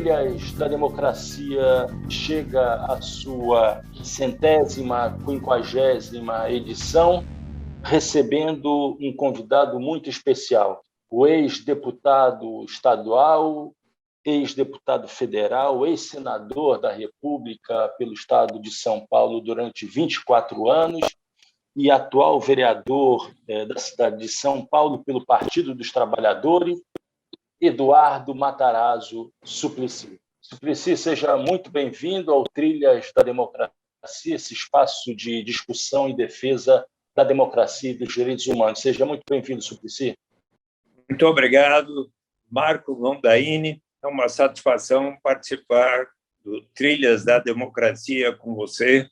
Trilhas da Democracia chega à sua 150ª edição, recebendo um convidado muito especial, o ex-deputado estadual, ex-deputado federal, ex-senador da República pelo estado de São Paulo durante 24 anos e atual vereador da cidade de São Paulo pelo Partido dos Trabalhadores, Eduardo Matarazzo Suplicy. Suplicy, seja muito bem-vindo ao Trilhas da Democracia, esse espaço de discussão e defesa da democracia e dos direitos humanos. Seja muito bem-vindo, Suplicy. Muito obrigado, Marco Londaini. É uma satisfação participar do Trilhas da Democracia com você.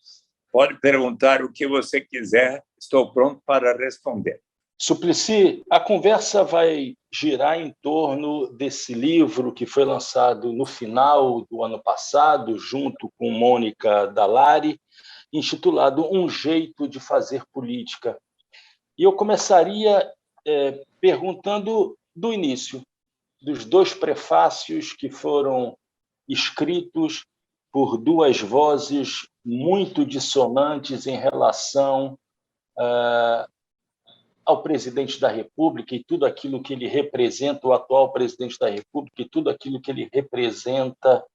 Pode perguntar o que você quiser, estou pronto para responder. Suplicy, a conversa vai girar em torno desse livro que foi lançado no final do ano passado, junto com Mônica Dallaire, intitulado Um Jeito de Fazer Política. E eu começaria perguntando do início, dos dois prefácios que foram escritos por duas vozes muito dissonantes em relação ao presidente da República e tudo aquilo que ele representa, o atual presidente da República e tudo aquilo que ele representa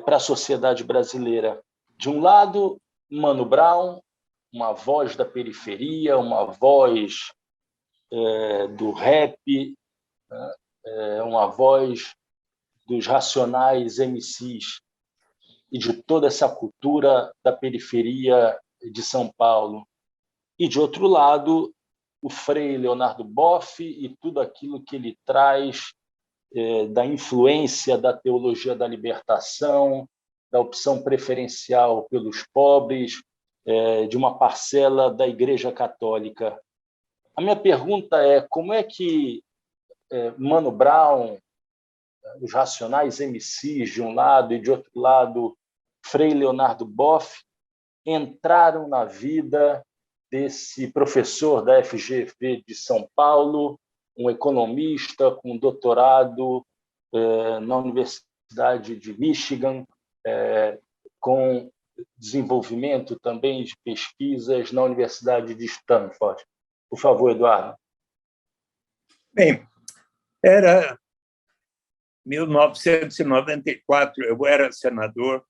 para a sociedade brasileira. De um lado, Mano Brown, uma voz da periferia, uma voz do rap, uma voz dos Racionais MCs e de toda essa cultura da periferia de São Paulo. E, de outro lado, o Frei Leonardo Boff e tudo aquilo que ele traz da influência da teologia da libertação, da opção preferencial pelos pobres, de uma parcela da Igreja Católica. A minha pergunta é como é que Mano Brown, os Racionais MCs de um lado e de outro lado Frei Leonardo Boff entraram na vida desse professor da FGV de São Paulo, um economista com doutorado na Universidade de Michigan, com desenvolvimento também de pesquisas na Universidade de Stanford. Por favor, Eduardo. Bem, era 1994, eu era senador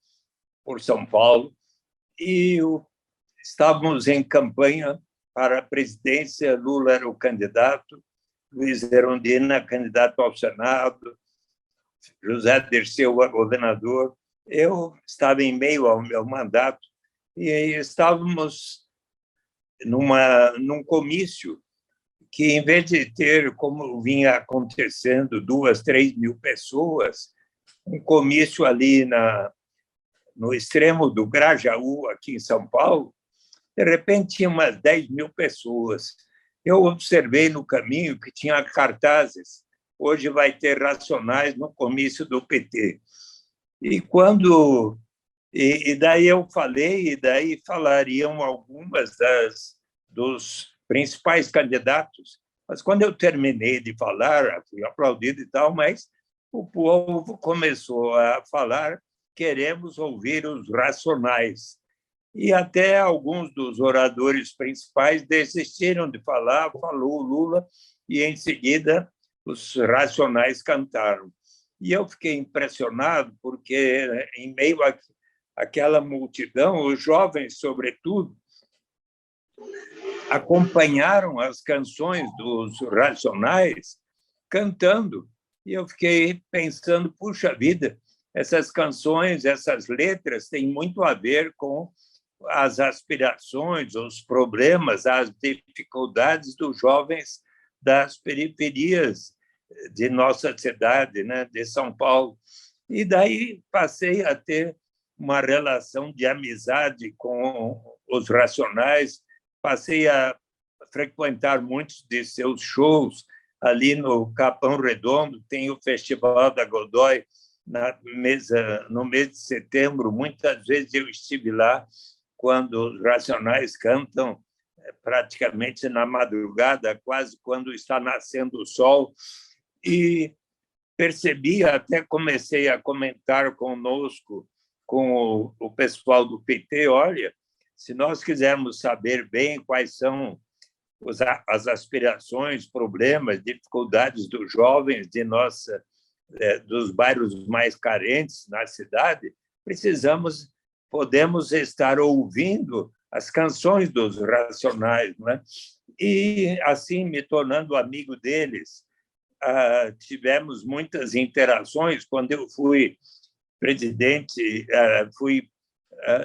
por São Paulo e estávamos em campanha para a presidência, Lula era o candidato, Luiz Erundina, candidato ao Senado, José Dirceu, governador. Eu estava em meio ao meu mandato e estávamos num comício que, em vez de ter, como vinha acontecendo, 2, 3 mil pessoas, um comício ali no extremo do Grajaú, aqui em São Paulo, de repente tinha umas 10 mil pessoas. Eu observei no caminho que tinha cartazes, hoje vai ter Racionais no comício do PT. E daí eu falei, e daí falariam algumas dos principais candidatos, mas quando eu terminei de falar, fui aplaudido e tal, mas o povo começou a falar, queremos ouvir os Racionais. E até alguns dos oradores principais desistiram de falar, falou o Lula, e em seguida os Racionais cantaram. E eu fiquei impressionado, porque em meio àquela multidão, os jovens, sobretudo, acompanharam as canções dos Racionais cantando. E eu fiquei pensando, puxa vida, essas canções, essas letras têm muito a ver com as aspirações, os problemas, as dificuldades dos jovens das periferias de nossa cidade, né, de São Paulo. E daí passei a ter uma relação de amizade com os Racionais, passei a frequentar muitos de seus shows. Ali no Capão Redondo tem o Festival da Godoy no mês de setembro. Muitas vezes eu estive lá quando os Racionais cantam praticamente na madrugada, quase quando está nascendo o sol. E percebi, até comecei a comentar conosco, com o pessoal do PT, olha, se nós quisermos saber bem quais são as aspirações, problemas, dificuldades dos jovens dos bairros mais carentes na cidade, podemos estar ouvindo as canções dos Racionais, né? E, assim, me tornando amigo deles, tivemos muitas interações. Quando eu fui presidente, fui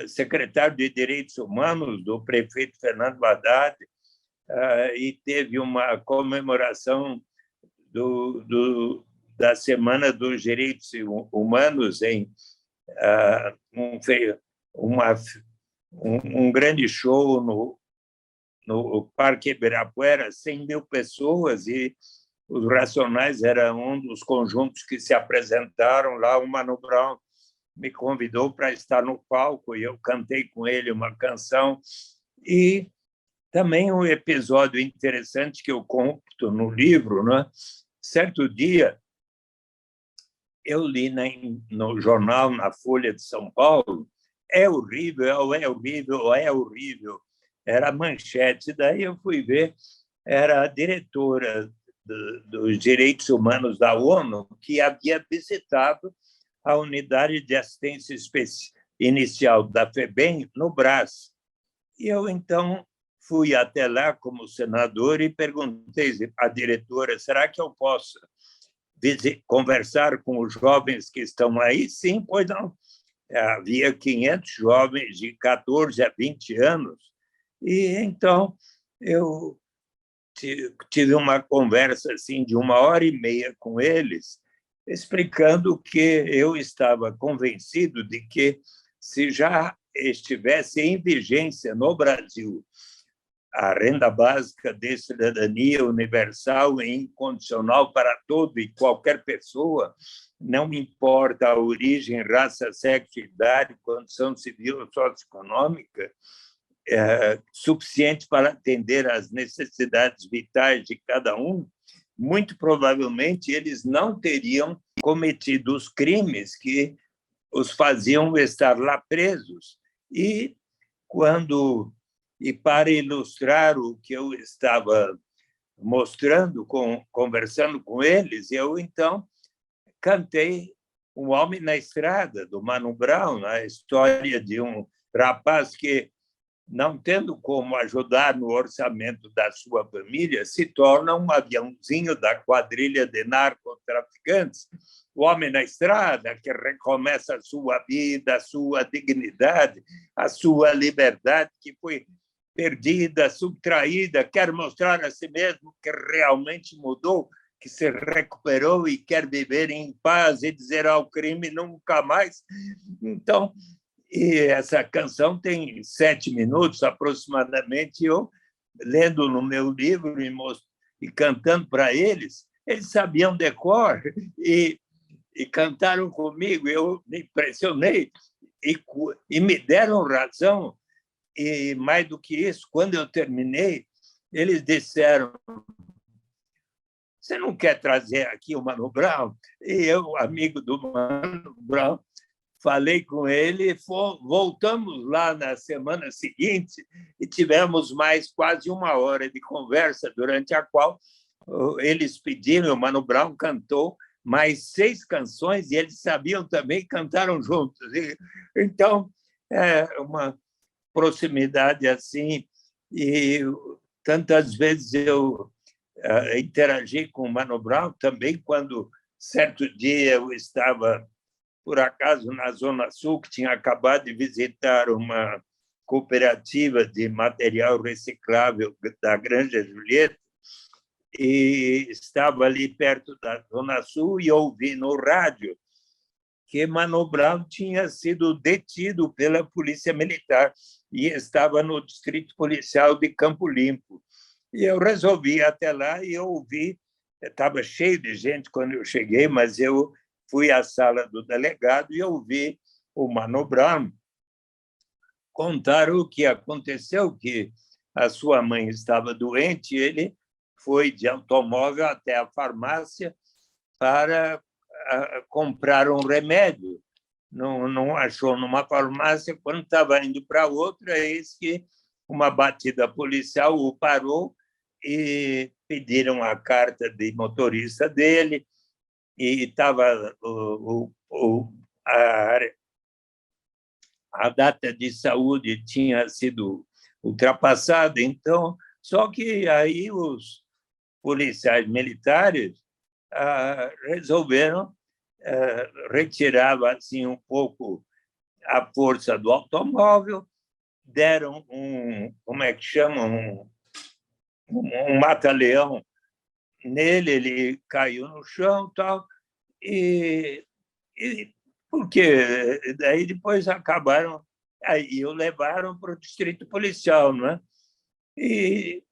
secretário de Direitos Humanos do prefeito Fernando Haddad, e teve uma comemoração da Semana dos Direitos Humanos em um grande show no Parque Ibirapuera, 100 mil pessoas, e os Racionais era um dos conjuntos que se apresentaram lá. O Mano Brown me convidou para estar no palco e eu cantei com ele uma canção. E também um episódio interessante que eu conto no livro, né? Certo dia, eu li no jornal, na Folha de São Paulo, é horrível, é horrível, é horrível. Era a manchete. Daí eu fui ver, era a diretora dos Direitos Humanos da ONU, que havia visitado a unidade de assistência inicial da FEBEM no Brás. E eu, então, fui até lá como senador e perguntei à diretora, será que eu posso conversar com os jovens que estão aí? Sim, pois não. Havia 500 jovens de 14 a 20 anos. E, então, eu tive uma conversa assim, de 1h30 com eles, explicando que eu estava convencido de que, se já estivesse em vigência no Brasil a renda básica de cidadania universal e incondicional para todo e qualquer pessoa, não importa a origem, raça, sexo, idade, condição civil ou socioeconômica, suficiente para atender às necessidades vitais de cada um, muito provavelmente eles não teriam cometido os crimes que os faziam estar lá presos. E para ilustrar o que eu estava mostrando, conversando com eles, eu, então, cantei Um Homem na Estrada, do Mano Brown, a história de um rapaz que, não tendo como ajudar no orçamento da sua família, se torna um aviãozinho da quadrilha de narcotraficantes. O homem na estrada que recomeça a sua vida, a sua dignidade, a sua liberdade que foi perdida, subtraída, quer mostrar a si mesmo que realmente mudou, que se recuperou e quer viver em paz e dizer ao crime nunca mais. Então, e essa canção tem 7 minutos aproximadamente. Eu, lendo no meu livro e cantando para eles, eles sabiam decor e cantaram comigo. Eu me impressionei e me deram razão. E, mais do que isso, quando eu terminei, eles disseram: você não quer trazer aqui o Mano Brown? E eu, amigo do Mano Brown, falei com ele, voltamos lá na semana seguinte e tivemos mais quase 1 hora de conversa, durante a qual eles pediram, o Mano Brown cantou mais 6 canções e eles sabiam também, cantaram juntos. Então, é uma proximidade assim, e tantas vezes eu interagi com o Mano Brown também, quando certo dia eu estava, por acaso, na Zona Sul, que tinha acabado de visitar uma cooperativa de material reciclável da Granja Julieta, e estava ali perto da Zona Sul e ouvi no rádio que Mano Brown tinha sido detido pela Polícia Militar e estava no Distrito Policial de Campo Limpo. E eu resolvi ir até lá e ouvi. Estava cheio de gente quando eu cheguei, mas eu fui à sala do delegado e ouvi o Mano Brown contar o que aconteceu, que a sua mãe estava doente, ele foi de automóvel até a farmácia para comprar um remédio. Não achou numa farmácia. Quando estava indo para outra, eis que uma batida policial o parou e pediram a carta de motorista dele, e estava a data de saúde tinha sido ultrapassada. Então, só que aí os policiais militares resolveram retirar assim um pouco a força do automóvel, deram como é que chama, um mata-leão nele, ele caiu no chão, tal, e porque daí depois acabaram, aí o levaram para o distrito policial, não é? E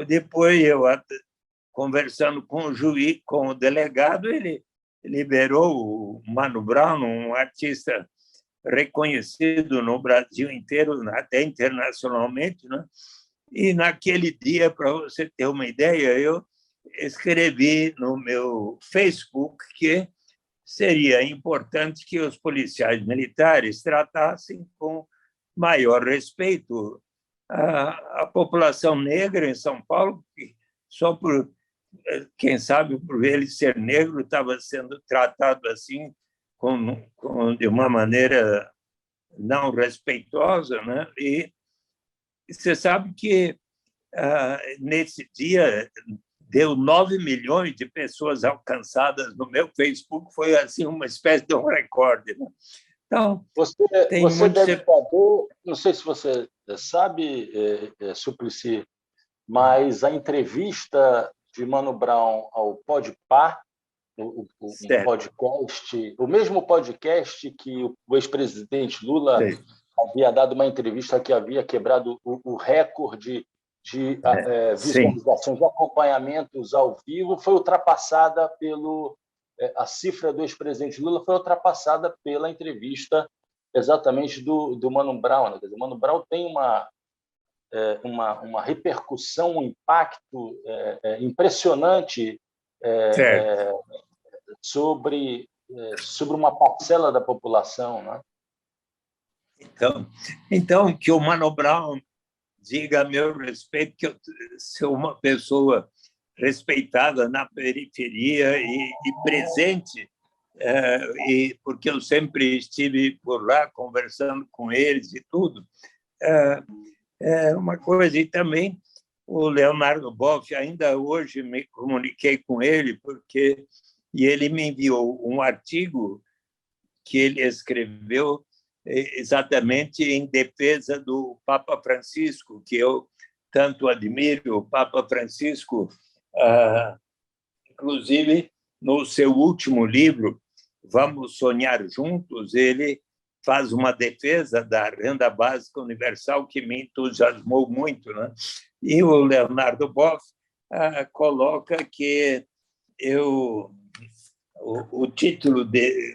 depois eu, conversando com o juiz, com o delegado, ele liberou o Mano Brown, um artista reconhecido no Brasil inteiro, até internacionalmente, né? E naquele dia, para você ter uma ideia, eu escrevi no meu Facebook que seria importante que os policiais militares tratassem com maior respeito a população negra em São Paulo, que só por, quem sabe, por ele ser negro, estava sendo tratado assim, de uma maneira não respeitosa, né? E você sabe que nesse dia deu 9 milhões de pessoas alcançadas no meu Facebook, foi assim uma espécie de um recorde, né? Então, você deve saber, não sei se você sabe, Suplicy, mas a entrevista de Mano Brown ao Podpah, um podcast, o mesmo podcast que o ex-presidente Lula havia dado uma entrevista que havia quebrado o recorde de visualizações, de acompanhamentos ao vivo, foi ultrapassada a cifra do ex-presidente Lula foi ultrapassada pela entrevista exatamente do Mano Brown, né? O Mano Brown tem uma repercussão, um impacto impressionante sobre uma parcela da população, né? Então que o Mano Brown diga a meu respeito que eu sou uma pessoa respeitada na periferia e presente, e porque eu sempre estive por lá conversando com eles e tudo. É uma coisa. E também o Leonardo Boff, ainda hoje me comuniquei com ele, e ele me enviou um artigo que ele escreveu exatamente em defesa do Papa Francisco, que eu tanto admiro. O Papa Francisco, inclusive, no seu último livro, Vamos Sonhar Juntos, ele faz uma defesa da renda básica universal que me entusiasmou muito, né? E o Leonardo Boff coloca que o título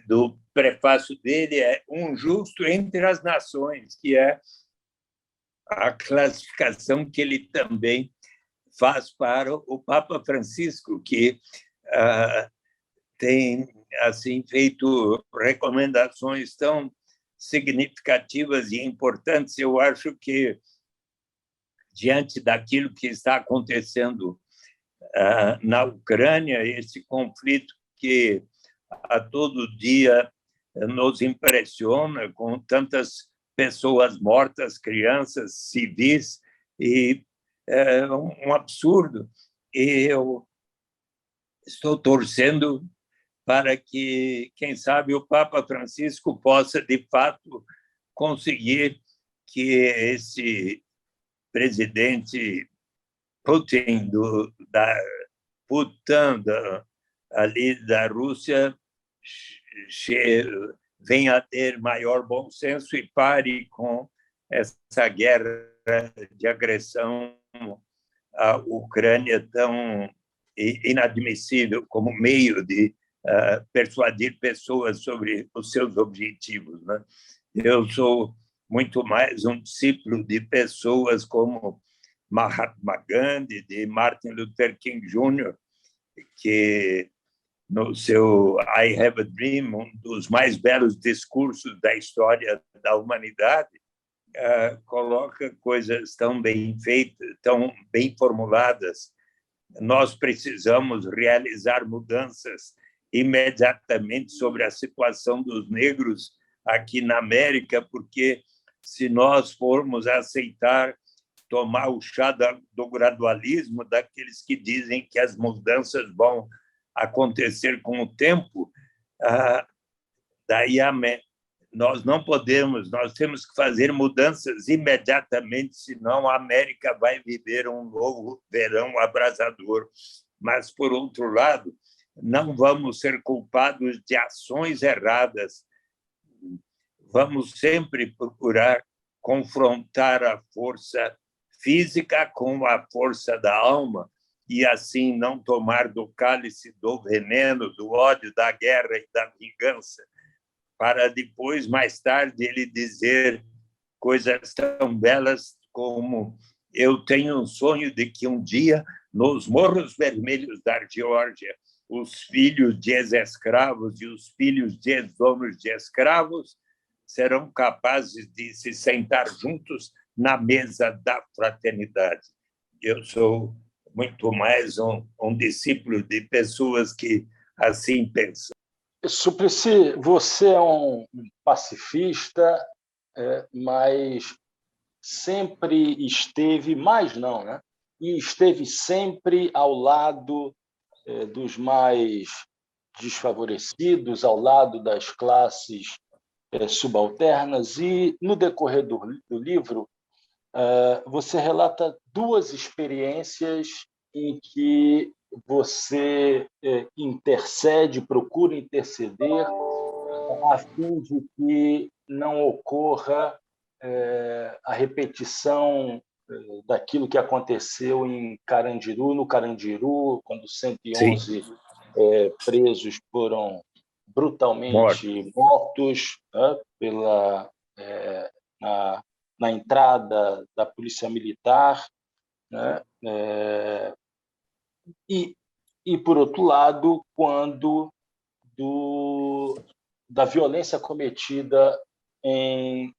do prefácio dele é Um Justo entre as Nações, que é a classificação que ele também faz para o Papa Francisco, que tem assim feito recomendações tão significativas e importantes. Eu acho que, diante daquilo que está acontecendo na Ucrânia, esse conflito que a todo dia nos impressiona, com tantas pessoas mortas, crianças, civis, e é um absurdo. E eu estou torcendo para que, quem sabe, o Papa Francisco possa, de fato, conseguir que esse presidente Putin, ali da Rússia, venha a ter maior bom senso e pare com essa guerra de agressão à Ucrânia tão inadmissível como meio de persuadir pessoas sobre os seus objetivos, né? Eu sou muito mais um discípulo de pessoas como Mahatma Gandhi, de Martin Luther King Jr., que no seu I Have a Dream, um dos mais belos discursos da história da humanidade, coloca coisas tão bem feitas, tão bem formuladas. Nós precisamos realizar mudanças imediatamente sobre a situação dos negros aqui na América, porque se nós formos aceitar tomar o chá do gradualismo, daqueles que dizem que as mudanças vão acontecer com o tempo, daí nós não podemos, nós temos que fazer mudanças imediatamente, senão a América vai viver um novo verão abrasador. Mas, por outro lado, não vamos ser culpados de ações erradas. Vamos sempre procurar confrontar a força física com a força da alma e, assim, não tomar do cálice do veneno, do ódio, da guerra e da vingança, para depois, mais tarde, ele dizer coisas tão belas como: eu tenho um sonho de que um dia, nos Morros Vermelhos da Geórgia, os filhos de ex-escravos e os filhos de ex-donos de escravos serão capazes de se sentar juntos na mesa da fraternidade. Eu sou muito mais um discípulo de pessoas que assim pensam. Suplicy, você é um pacifista, mas sempre esteve, mais não, né? E esteve sempre ao lado dos mais desfavorecidos, ao lado das classes subalternas. E, no decorrer do livro, você relata duas experiências em que você intercede, procura interceder, a fim de que não ocorra a repetição daquilo que aconteceu em Carandiru, no Carandiru, quando 111 presos foram brutalmente mortos, né, na entrada da Polícia Militar, né? E, por outro lado, quando da violência cometida em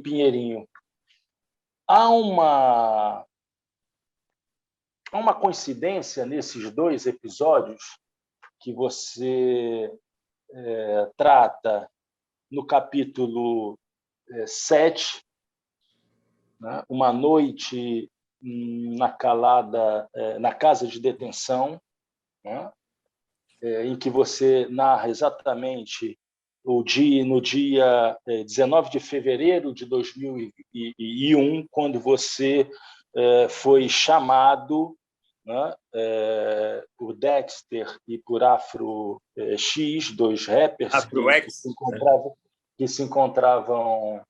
Pinheirinho. Há uma coincidência nesses dois episódios que você trata no capítulo 7, né? Uma noite na casa de detenção, né? Em que você narra exatamente no dia 19 de fevereiro de 2001, quando você foi chamado, né, por Dexter e por Afro X, dois rappers que se encontravam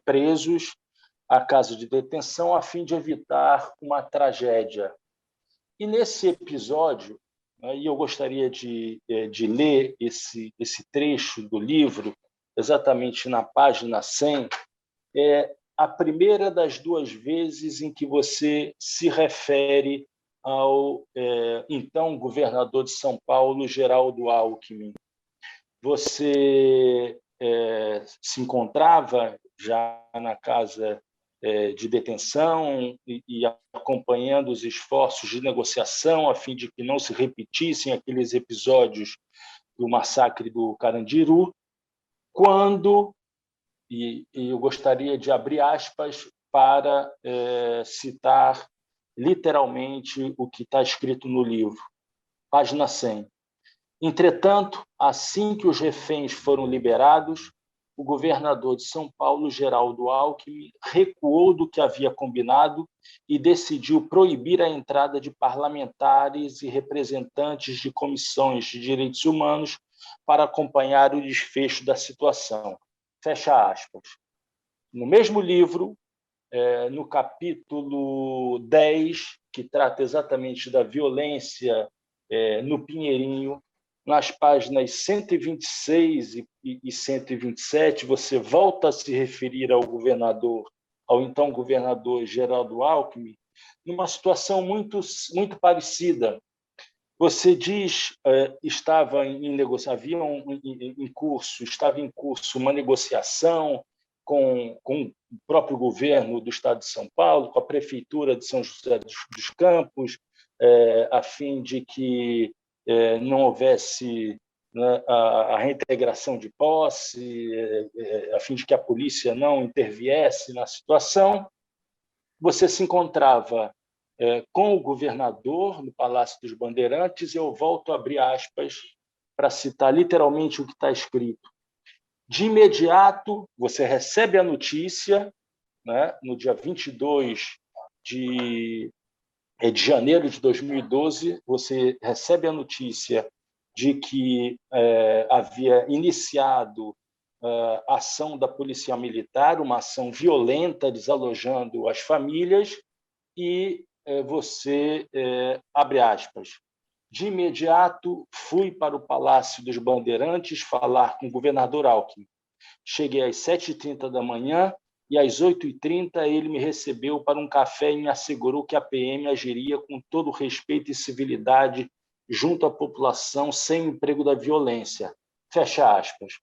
presos à casa de detenção a fim de evitar uma tragédia. E nesse episódio, e eu gostaria de ler esse trecho do livro, exatamente na página 100, é a primeira das duas vezes em que você se refere ao então governador de São Paulo, Geraldo Alckmin. Você se encontrava já na casa de detenção e acompanhando os esforços de negociação a fim de que não se repetissem aqueles episódios do massacre do Carandiru, quando, e eu gostaria de abrir aspas para citar literalmente o que está escrito no livro, página 100. Entretanto, assim que os reféns foram liberados, o governador de São Paulo, Geraldo Alckmin, recuou do que havia combinado e decidiu proibir a entrada de parlamentares e representantes de comissões de direitos humanos para acompanhar o desfecho da situação. Fecha aspas. No mesmo livro, no capítulo 10, que trata exatamente da violência no Pinheirinho, nas páginas 126 e 127, você volta a se referir ao então governador Geraldo Alckmin, numa situação muito, muito parecida. Você diz estava estava em curso uma negociação com o próprio governo do Estado de São Paulo, com a prefeitura de São José dos Campos, a fim de que não houvesse, né, a reintegração de posse, a fim de que a polícia não interviesse na situação. Você se encontrava com o governador no Palácio dos Bandeirantes. Eu volto a abrir aspas para citar literalmente o que está escrito. De imediato, você recebe a notícia, né, no dia 22 de janeiro de 2012, você recebe a notícia de que havia iniciado a ação da Polícia Militar, uma ação violenta, desalojando as famílias, e você, abre aspas, de imediato fui para o Palácio dos Bandeirantes falar com o governador Alckmin. Cheguei às 7h30 da manhã e às 8h30 ele me recebeu para um café e me assegurou que a PM agiria com todo respeito e civilidade junto à população sem emprego da violência. Fecha aspas.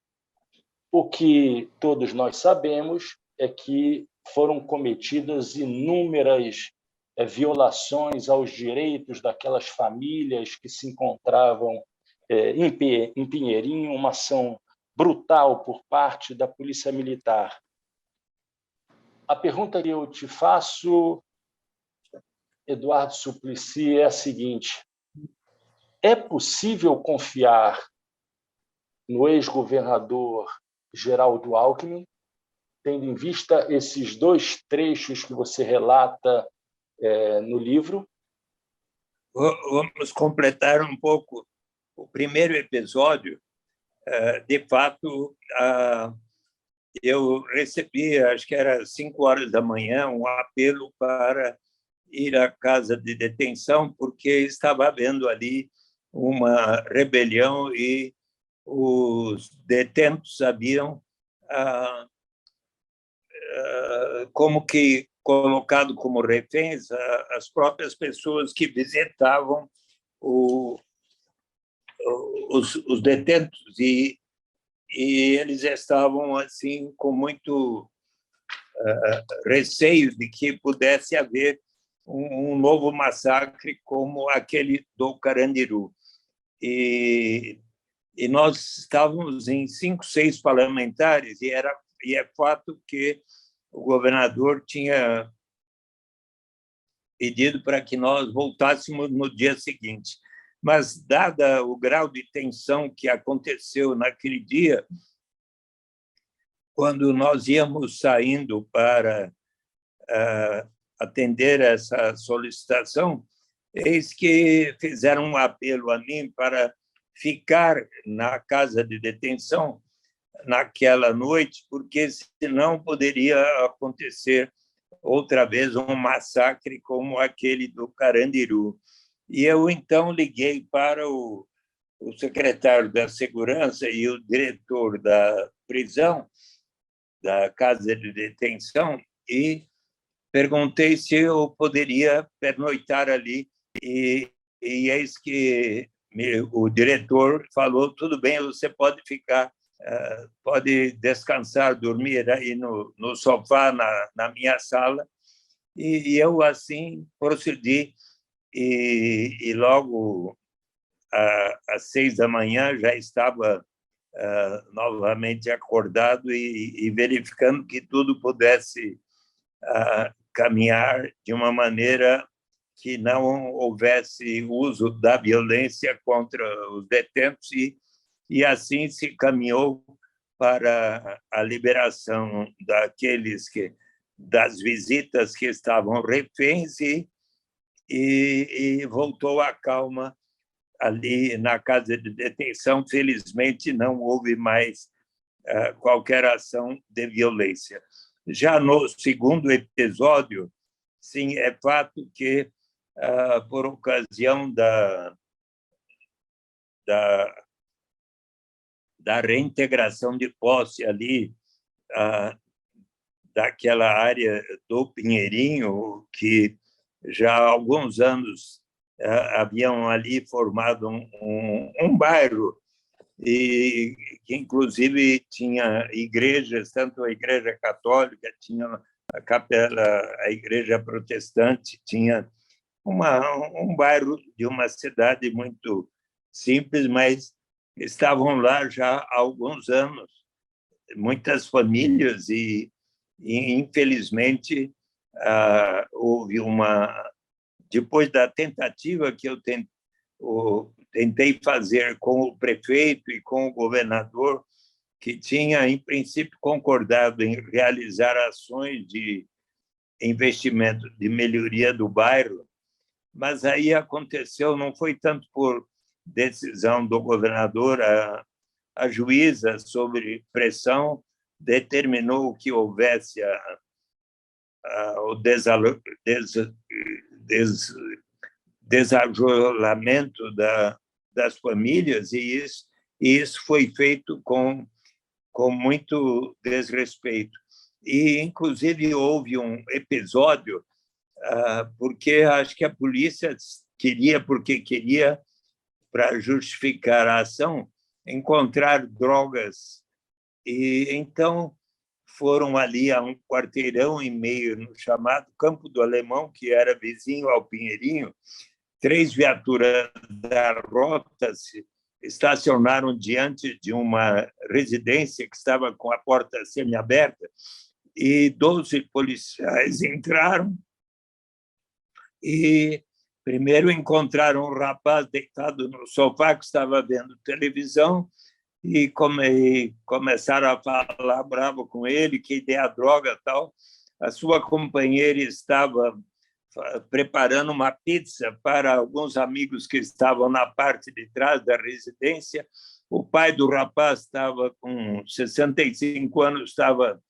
O que todos nós sabemos é que foram cometidas inúmeras violações aos direitos daquelas famílias que se encontravam em Pinheirinho, uma ação brutal por parte da Polícia Militar. A pergunta que eu te faço, Eduardo Suplicy, é a seguinte: é possível confiar no ex-governador Geraldo Alckmin, tendo em vista esses dois trechos que você relata no livro? Vamos completar um pouco o primeiro episódio. De fato, eu recebi, acho que era 5h da manhã, um apelo para ir à casa de detenção, porque estava havendo ali uma rebelião e os detentos haviam como que colocado como reféns as próprias pessoas que visitavam os detentos, e eles estavam assim com muito receio de que pudesse haver um novo massacre como aquele do Carandiru. E nós estávamos em 5, 6 parlamentares, e é fato que o governador tinha pedido para que nós voltássemos no dia seguinte. Mas, dada o grau de tensão que aconteceu naquele dia, quando nós íamos saindo para atender essa solicitação, eis que fizeram um apelo a mim para ficar na casa de detenção naquela noite, porque senão poderia acontecer outra vez um massacre como aquele do Carandiru. E eu, então, liguei para o secretário da Segurança e o diretor da prisão, da casa de detenção, e perguntei se eu poderia pernoitar ali. E eis que o diretor falou: tudo bem, você pode ficar, pode descansar, dormir aí no sofá, na minha sala. E eu, assim, procedi. E logo às 6 da manhã já estava novamente acordado e verificando que tudo pudesse caminhar de uma maneira que não houvesse uso da violência contra os detentos, e assim se caminhou para a liberação das visitas que estavam reféns, e voltou a calma ali na casa de detenção. Felizmente, não houve mais qualquer ação de violência. Já no segundo episódio, sim, é fato que, por ocasião da reintegração de posse ali, daquela área do Pinheirinho, que já há alguns anos haviam ali formado um bairro, e que, inclusive, tinha igrejas, tanto a Igreja Católica, tinha a capela, a Igreja Protestante, tinha um bairro de uma cidade muito simples, mas estavam lá já há alguns anos, muitas famílias, e infelizmente, houve depois da tentativa que eu tentei fazer com o prefeito e com o governador, que tinha, em princípio, concordado em realizar ações de investimento de melhoria do bairro, mas aí aconteceu, não foi tanto por decisão do governador, a juíza, sobre pressão, determinou que houvesse o desajoelamento das famílias, e isso foi feito com muito desrespeito. E, inclusive, houve um episódio, porque acho que a polícia porque queria, para justificar a ação, encontrar drogas. E então foram ali a um quarteirão e meio, no chamado Campo do Alemão, que era vizinho ao Pinheirinho. 3 viaturas da rota se estacionaram diante de uma residência que estava com a porta semiaberta, e 12 policiais entraram e primeiro encontraram um rapaz deitado no sofá que estava vendo televisão, e começaram a falar bravo com ele, que ideia droga tal. A sua companheira estava preparando uma pizza para alguns amigos que estavam na parte de trás da residência. O pai do rapaz estava com 65 anos, estava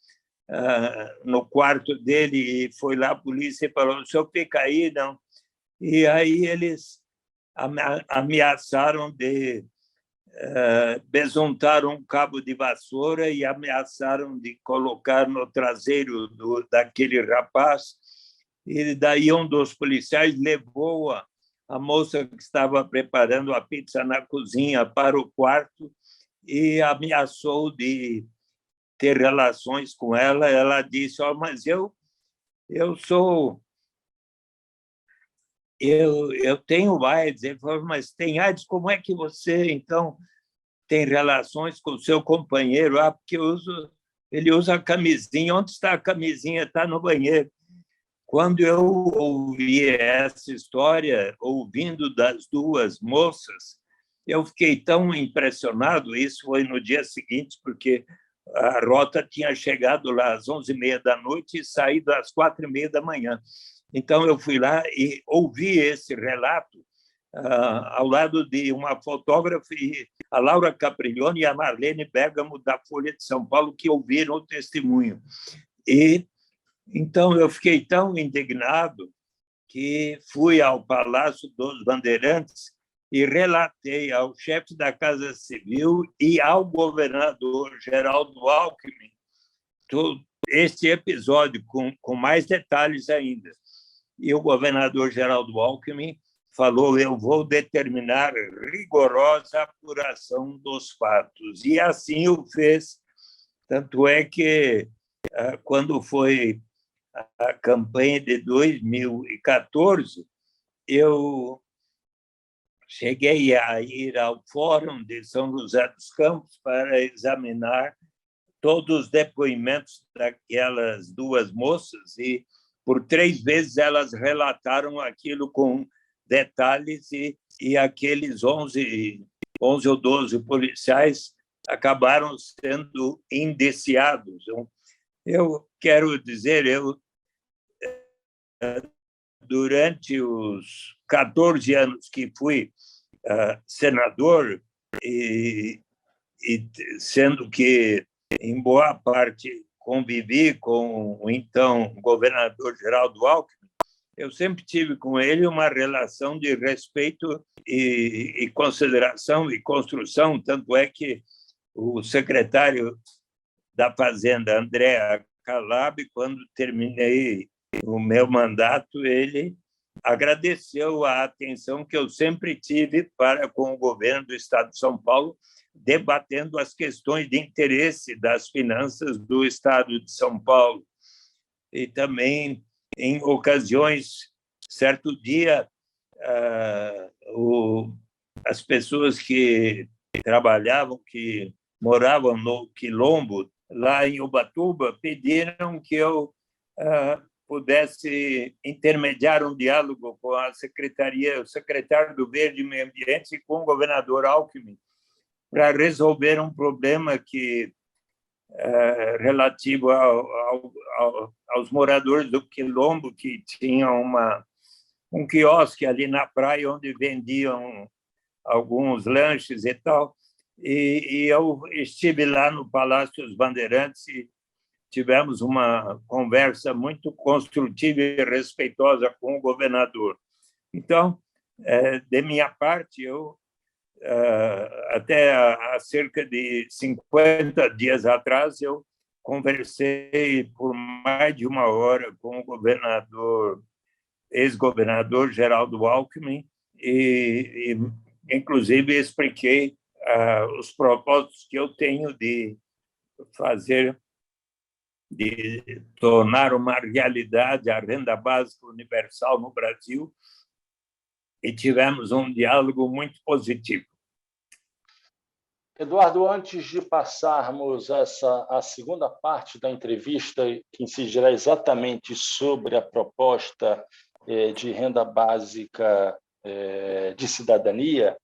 no quarto dele, e foi lá a polícia e falou: o senhor fica aí, não? E aí eles ameaçaram de besuntar um cabo de vassoura e ameaçaram de colocar no traseiro daquele rapaz. E daí um dos policiais levou a moça que estava preparando a pizza na cozinha para o quarto e ameaçou de ter relações com ela. Ela disse: mas eu tenho AIDS. Ele falou: mas tem AIDS? Como é que você, então, tem relações com o seu companheiro? Porque ele usa a camisinha. Onde está a camisinha? Está no banheiro. Quando eu ouvi essa história, ouvindo das 2 moças, eu fiquei tão impressionado. Isso foi no dia seguinte, porque a rota tinha chegado lá às 11h30 da noite e saído às 4h30 da manhã. Então, eu fui lá e ouvi esse relato ao lado de uma fotógrafa, a Laura Capriglione e a Marlene Bergamo, da Folha de São Paulo, que ouviram o testemunho. E então eu fiquei tão indignado que fui ao Palácio dos Bandeirantes e relatei ao chefe da Casa Civil e ao governador Geraldo Alckmin este episódio, com mais detalhes ainda. E o governador Geraldo Alckmin falou: eu vou determinar rigorosa apuração dos fatos. E assim o fez. Tanto é que, quando foi a campanha de 2014, eu cheguei a ir ao Fórum de São José dos Campos para examinar todos os depoimentos daquelas 2 moças, e por 3 vezes elas relataram aquilo com detalhes, e aqueles 11 ou 12 policiais acabaram sendo indiciados. Eu quero dizer, durante os 14 anos que fui senador, e sendo que, em boa parte, convivi com o então governador Geraldo Alckmin, eu sempre tive com ele uma relação de respeito e consideração e construção. Tanto é que o secretário da Fazenda, André Calab, quando terminei o meu mandato, ele agradeceu a atenção que eu sempre tive para com o governo do Estado de São Paulo, debatendo as questões de interesse das finanças do Estado de São Paulo. E também, em ocasiões, certo dia, as pessoas que trabalhavam, que moravam no Quilombo, lá em Ubatuba, pediram que eu pudesse intermediar um diálogo com a secretaria, o secretário do Verde e Meio Ambiente e com o governador Alckmin, para resolver um problema que relativo aos moradores do Quilombo, que tinham um quiosque ali na praia onde vendiam alguns lanches e tal. E eu estive lá no Palácio dos Bandeirantes e tivemos uma conversa muito construtiva e respeitosa com o governador. Então, de minha parte, eu até há cerca de 50 dias atrás, eu conversei por mais de uma hora com o governador, ex-governador Geraldo Alckmin, e inclusive expliquei os propósitos que eu tenho de fazer, de tornar uma realidade a renda básica universal no Brasil, e tivemos um diálogo muito positivo. Eduardo, antes de passarmos a segunda parte da entrevista, que incidirá exatamente sobre a proposta de renda básica de cidadania,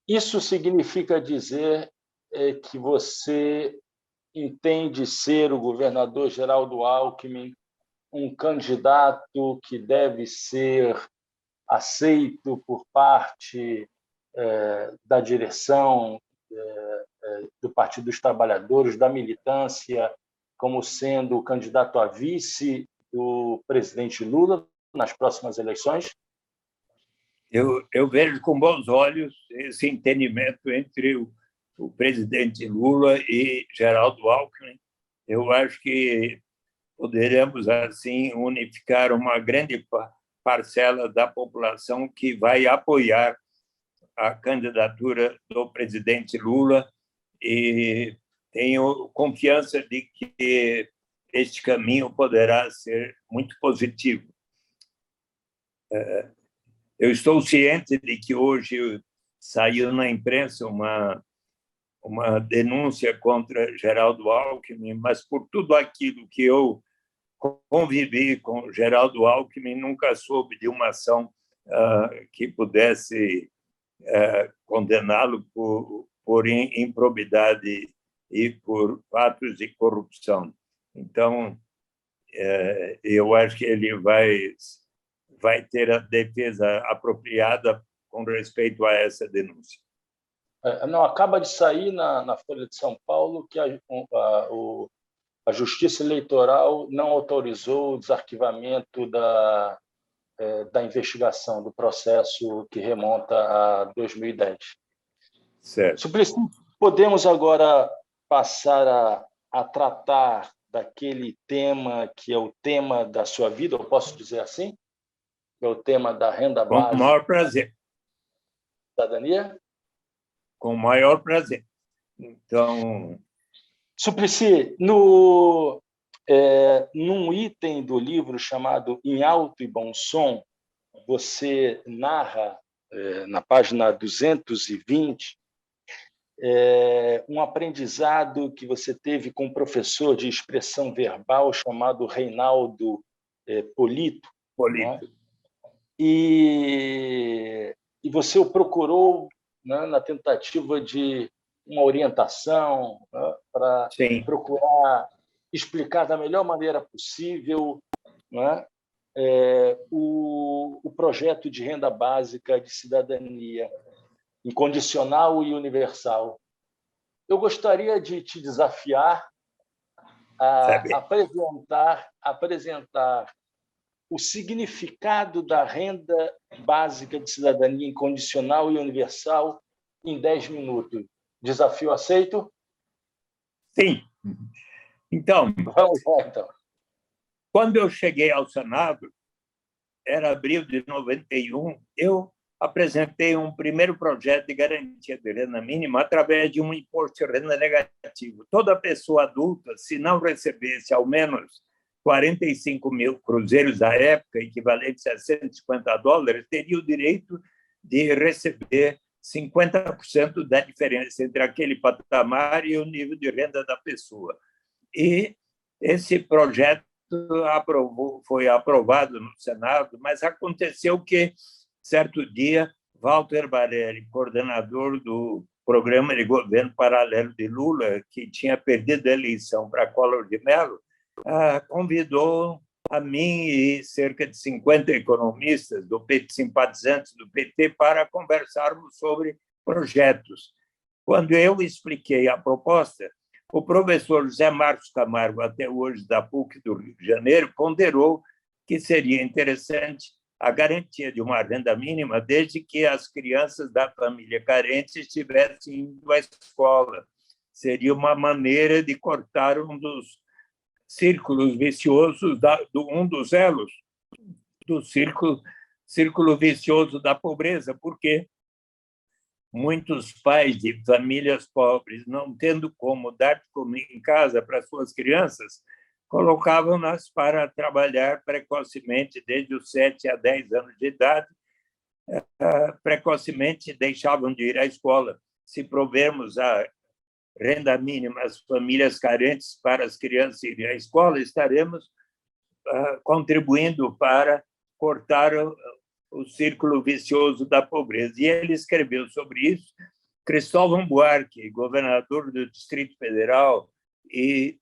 isso significa dizer que você entende ser o governador Geraldo Alckmin um candidato que deve ser aceito por parte da direção do Partido dos Trabalhadores, da militância, como sendo o candidato a vice do presidente Lula nas próximas eleições? Eu vejo com bons olhos esse entendimento entre o presidente Lula e Geraldo Alckmin. Eu acho que poderemos, assim, unificar uma grande parcela da população que vai apoiar a candidatura do presidente Lula, e tenho confiança de que este caminho poderá ser muito positivo. Eu estou ciente de que hoje saiu na imprensa uma denúncia contra Geraldo Alckmin, mas por tudo aquilo que eu convivi com Geraldo Alckmin, nunca soube de uma ação que pudesse condená-lo por improbidade e por fatos de corrupção. Então, eu acho que ele vai ter a defesa apropriada com respeito a essa denúncia. Não, acaba de sair na Folha de São Paulo que a Justiça Eleitoral não autorizou o desarquivamento da investigação, do processo que remonta a 2010. Certo. Suplicy, podemos agora passar a tratar daquele tema que é o tema da sua vida, eu posso dizer assim? Que é o tema da renda básica. Com o maior prazer. Cidadania? Com o maior prazer. Então, Suplicy, num item do livro chamado Em Alto e Bom Som, você narra, na página 220, um aprendizado que você teve com um professor de expressão verbal chamado Reinaldo Polito. Polito. Né? E você o procurou, né, na tentativa de uma orientação, né, para procurar explicar da melhor maneira possível, né, o projeto de renda básica de cidadania incondicional e universal. Eu gostaria de te desafiar a apresentar o significado da renda básica de cidadania incondicional e universal em 10 minutos. Desafio aceito? Sim. Então, vamos lá, então. Quando eu cheguei ao Senado, era abril de 91, eu apresentei um primeiro projeto de garantia de renda mínima através de um imposto de renda negativo. Toda pessoa adulta, se não recebesse ao menos 45 mil cruzeiros à época, equivalente a $150, teria o direito de receber 50% da diferença entre aquele patamar e o nível de renda da pessoa. E esse projeto foi aprovado no Senado, mas aconteceu que, certo dia, Walter Barelli, coordenador do programa de governo paralelo de Lula, que tinha perdido a eleição para Collor de Mello, convidou a mim e cerca de 50 economistas do PT, simpatizantes do PT, para conversarmos sobre projetos. Quando eu expliquei a proposta, o professor José Marcos Camargo, até hoje da PUC do Rio de Janeiro, ponderou que seria interessante a garantia de uma renda mínima desde que as crianças da família carente estivessem indo à escola. Seria uma maneira de cortar um dos círculos viciosos, um dos elos do círculo vicioso da pobreza, porque muitos pais de famílias pobres, não tendo como dar de comer em casa para suas crianças, colocavam-nas para trabalhar precocemente, desde os 7 a 10 anos de idade, precocemente deixavam de ir à escola. Se provermos a renda mínima às famílias carentes para as crianças irem à escola, estaremos contribuindo para cortar o círculo vicioso da pobreza. E ele escreveu sobre isso. Cristóvão Buarque, governador do Distrito Federal, e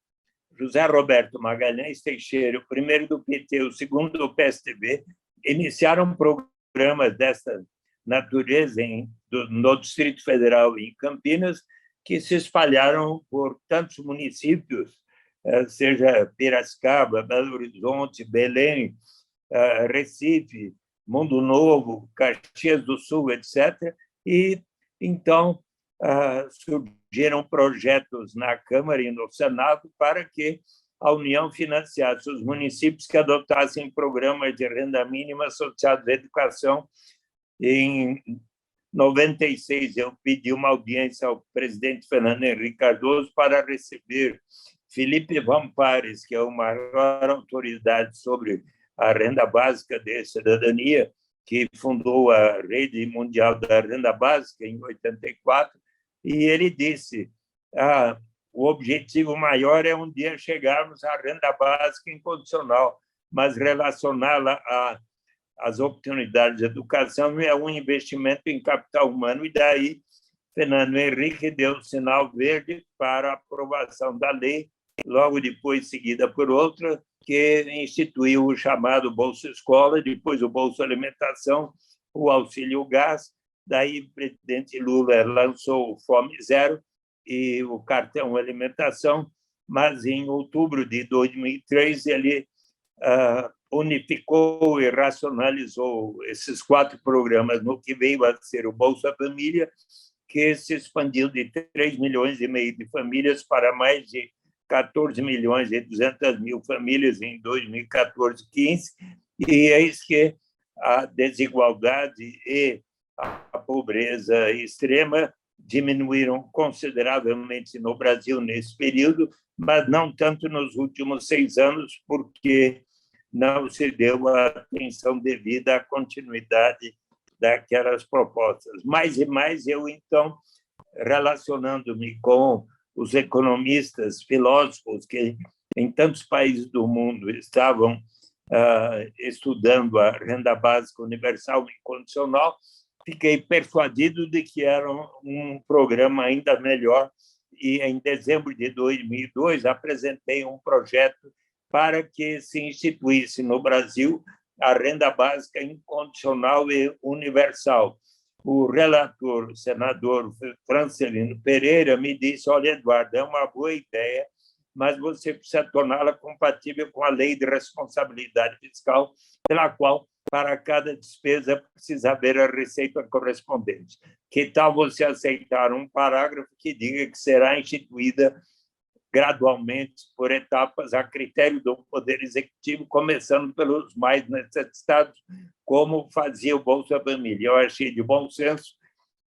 José Roberto Magalhães Teixeira, o primeiro do PT, o segundo do PSDB, iniciaram programas dessa natureza no Distrito Federal e em Campinas, que se espalharam por tantos municípios, seja Piracicaba, Belo Horizonte, Belém, Recife, Mundo Novo, Caxias do Sul, etc. E, então, surgiram projetos na Câmara e no Senado para que a União financiasse os municípios que adotassem programas de renda mínima associados à educação. Em 96, eu pedi uma audiência ao presidente Fernando Henrique Cardoso para receber Felipe Vampares, que é a maior autoridade sobre a renda básica de cidadania, que fundou a Rede Mundial da Renda Básica em 84, e ele disse: o objetivo maior é um dia chegarmos à renda básica incondicional, mas relacioná-la às oportunidades de educação é um investimento em capital humano. E daí Fernando Henrique deu o sinal verde para a aprovação da lei, logo depois seguida por outra, que instituiu o chamado Bolsa Escola, depois o Bolsa Alimentação, o Auxílio Gás. Daí o presidente Lula lançou o Fome Zero e o Cartão Alimentação, mas em outubro de 2003 ele unificou e racionalizou esses 4 programas no que veio a ser o Bolsa Família, que se expandiu de 3,5 milhões de famílias para mais de 14 milhões e 200 mil famílias em 2014-15, e eis que a desigualdade e a pobreza extrema diminuíram consideravelmente no Brasil nesse período, mas não tanto nos últimos 6 anos, porque não se deu a atenção devida à continuidade daquelas propostas. Mais e mais, eu, então, relacionando-me com os economistas, filósofos que em tantos países do mundo estavam estudando a renda básica universal incondicional, fiquei persuadido de que era um programa ainda melhor, e em dezembro de 2002 apresentei um projeto para que se instituísse no Brasil a renda básica incondicional e universal. O relator, o senador Francelino Pereira, me disse: olha, Eduardo, é uma boa ideia, mas você precisa torná-la compatível com a lei de responsabilidade fiscal, pela qual, para cada despesa, precisa haver a receita correspondente. Que tal você aceitar um parágrafo que diga que será instituída gradualmente, por etapas, a critério do Poder Executivo, começando pelos mais necessitados, como fazia o Bolsa Família. Eu achei de bom senso,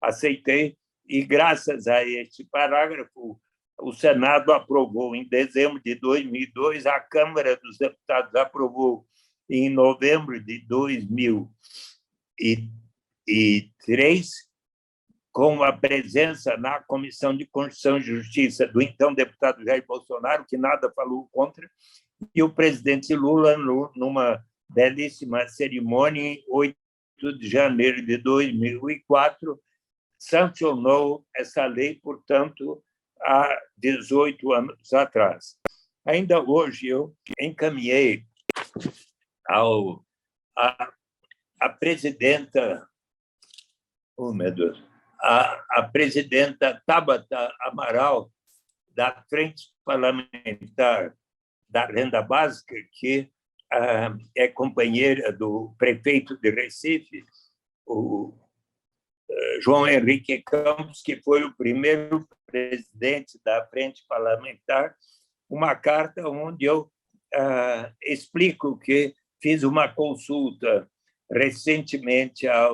aceitei, e, graças a este parágrafo, o Senado aprovou em dezembro de 2002, a Câmara dos Deputados aprovou em novembro de 2003, com a presença na Comissão de Constituição e Justiça do então deputado Jair Bolsonaro, que nada falou contra, e o presidente Lula, numa belíssima cerimônia, em 8 de janeiro de 2004, sancionou essa lei, portanto, há 18 anos atrás. Ainda hoje, eu encaminhei a presidenta, oh, meu Deus, a presidenta Tabata Amaral, da Frente Parlamentar da Renda Básica, que é companheira do prefeito de Recife, o João Henrique Campos, que foi o primeiro presidente da Frente Parlamentar, uma carta onde eu explico que fiz uma consulta recentemente à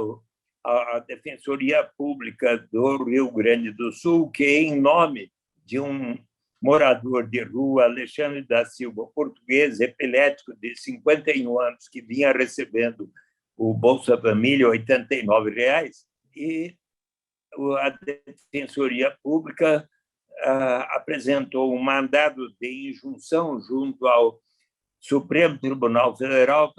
Defensoria Pública do Rio Grande do Sul, que, em nome de um morador de rua, Alexandre da Silva, português, epilético, de 51 anos, que vinha recebendo o Bolsa Família, R$ 89, e a Defensoria Pública apresentou um mandado de injunção junto ao Supremo Tribunal Federal,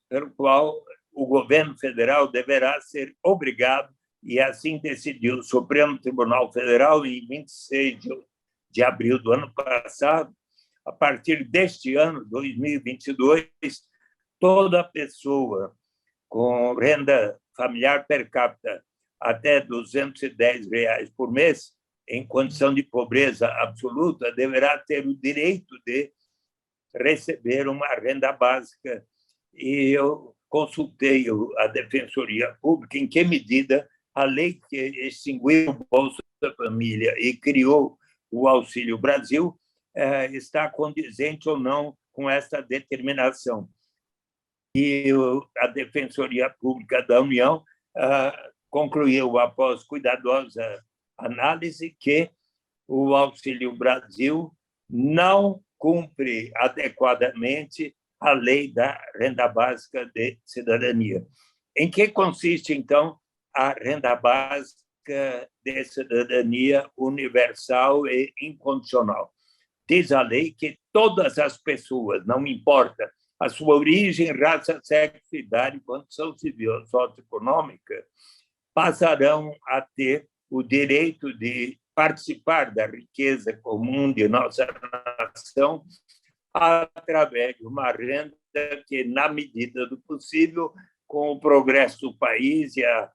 pelo qual o governo federal deverá ser obrigado, e assim decidiu o Supremo Tribunal Federal em 26 de abril do ano passado. A partir deste ano, 2022, toda pessoa com renda familiar per capita até R$ 210 por mês, em condição de pobreza absoluta, deverá ter o direito de receber uma renda básica. E eu consultei a Defensoria Pública em que medida a lei que extinguiu o Bolsa Família e criou o Auxílio Brasil está condizente ou não com essa determinação. E a Defensoria Pública da União concluiu, após cuidadosa análise, que o Auxílio Brasil não cumpre adequadamente a lei da renda básica de cidadania. Em que consiste, então, a renda básica de cidadania universal e incondicional? Diz a lei que todas as pessoas, não importa a sua origem, raça, sexo, idade, condição civil, socioeconômica, passarão a ter o direito de participar da riqueza comum de nossa nação através de uma renda que, na medida do possível, com o progresso do país e as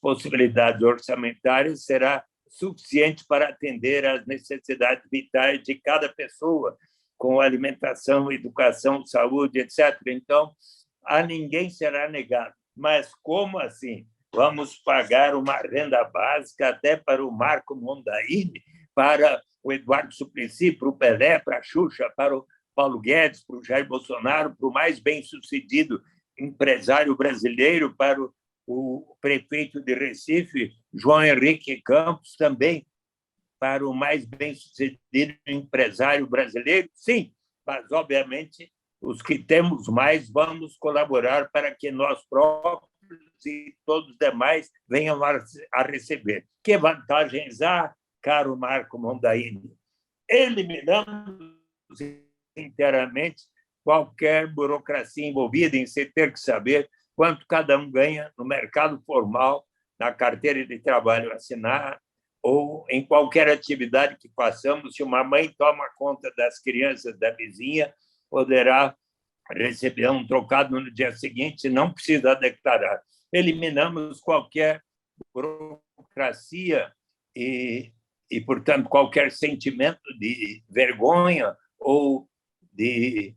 possibilidades orçamentárias, será suficiente para atender às necessidades vitais de cada pessoa, com alimentação, educação, saúde, etc. Então, a ninguém será negado. Mas como assim? Vamos pagar uma renda básica até para o Marco Mondaini, para o Eduardo Suplicy, para o Pelé, para a Xuxa, para o Paulo Guedes, para o Jair Bolsonaro, para o mais bem-sucedido empresário brasileiro, para o prefeito de Recife, João Henrique Campos, também para o mais bem-sucedido empresário brasileiro? Sim, mas, obviamente, os que temos mais vamos colaborar para que nós próprios e todos os demais venham a receber. Que vantagens há, caro Marco Mondaini? Eliminamos inteiramente qualquer burocracia envolvida em se ter que saber quanto cada um ganha no mercado formal, na carteira de trabalho assinar, ou em qualquer atividade que façamos. Se uma mãe toma conta das crianças da vizinha, poderá receber um trocado no dia seguinte, não precisa declarar. Eliminamos qualquer burocracia e, portanto, qualquer sentimento de vergonha ou de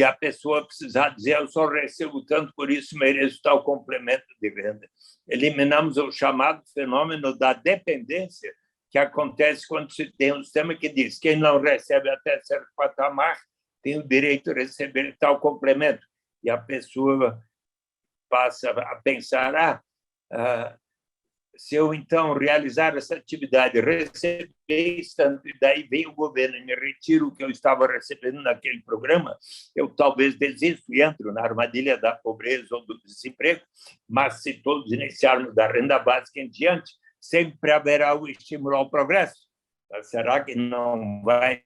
a pessoa precisar dizer: eu só recebo tanto, por isso mereço tal complemento de renda. Eliminamos o chamado fenômeno da dependência, que acontece quando se tem um sistema que diz que quem não recebe até certo patamar tem o direito de receber tal complemento. E a pessoa passa a pensar, se eu, então, realizar essa atividade, receber isso, e daí vem o governo e me retira o que eu estava recebendo naquele programa, eu talvez desisto e entro na armadilha da pobreza ou do desemprego, mas se todos iniciarmos da renda básica em diante, sempre haverá o estímulo ao progresso. Será que não vai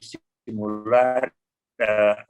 estimular a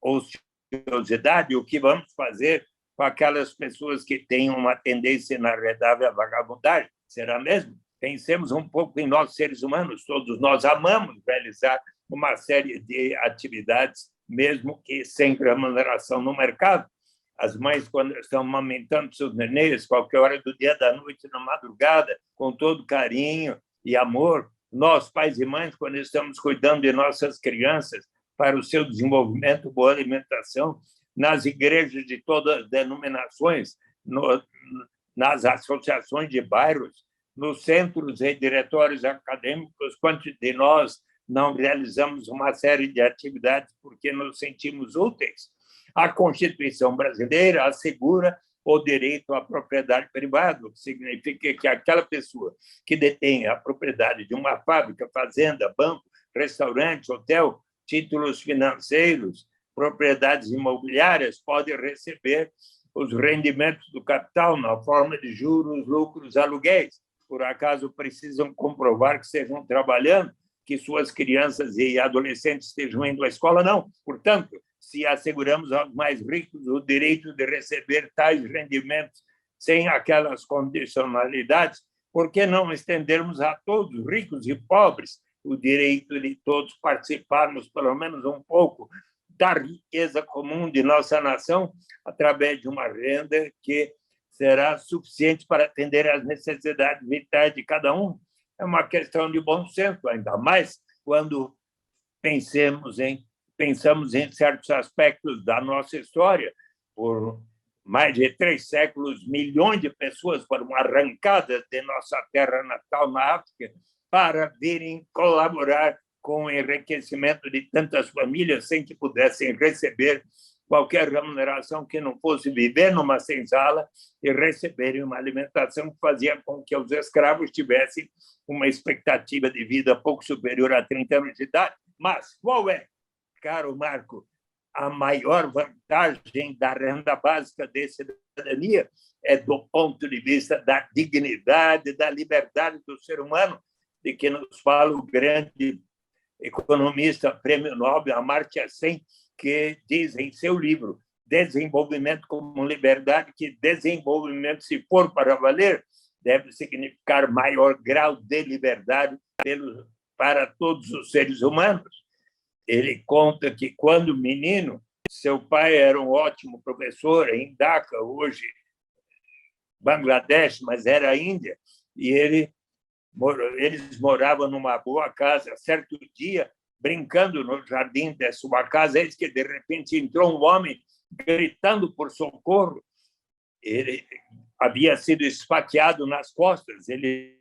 ociosidade? O que vamos fazer com aquelas pessoas que têm uma tendência inarredável à vagabundagem? Será mesmo? Pensemos um pouco em nós, seres humanos. Todos nós amamos realizar uma série de atividades, mesmo que sem remuneração no mercado. As mães, quando estão amamentando seus nenês, qualquer hora do dia, da noite, na madrugada, com todo carinho e amor. Nós, pais e mães, quando estamos cuidando de nossas crianças para o seu desenvolvimento, boa alimentação, nas igrejas de todas as denominações, nas associações de bairros, nos centros e diretórios acadêmicos, quantos de nós não realizamos uma série de atividades porque nos sentimos úteis? A Constituição brasileira assegura o direito à propriedade privada, o que significa que aquela pessoa que detém a propriedade de uma fábrica, fazenda, banco, restaurante, hotel, títulos financeiros, propriedades imobiliárias, pode receber os rendimentos do capital na forma de juros, lucros, aluguéis. Por acaso precisam comprovar que estejam trabalhando, que suas crianças e adolescentes estejam indo à escola? Não. Portanto, se asseguramos aos mais ricos o direito de receber tais rendimentos sem aquelas condicionalidades, por que não estendermos a todos, ricos e pobres, o direito de todos participarmos, pelo menos um pouco, da riqueza comum de nossa nação, através de uma renda que será suficiente para atender às necessidades vitais de cada um? É uma questão de bom senso, ainda mais quando pensamos em certos aspectos da nossa história. Por mais de 3 séculos, milhões de pessoas foram arrancadas de nossa terra natal na África para virem colaborar com o enriquecimento de tantas famílias sem que pudessem receber qualquer remuneração que não fosse viver numa senzala e receberem uma alimentação que fazia com que os escravos tivessem uma expectativa de vida pouco superior a 30 anos de idade. Mas qual é, caro Marco, a maior vantagem da renda básica de cidadania? É do ponto de vista da dignidade, da liberdade do ser humano, de que nos fala o grande economista, prêmio Nobel, Amartya Sen, que diz em seu livro Desenvolvimento como Liberdade que desenvolvimento, se for para valer, deve significar maior grau de liberdade para todos os seres humanos. Ele conta que, quando menino, seu pai era um ótimo professor em Dhaka, hoje Bangladesh, mas era Índia, e eles moravam numa boa casa. Certo dia, brincando no jardim da sua casa, eis que, de repente, entrou um homem gritando por socorro. Ele havia sido esfaqueado nas costas. Ele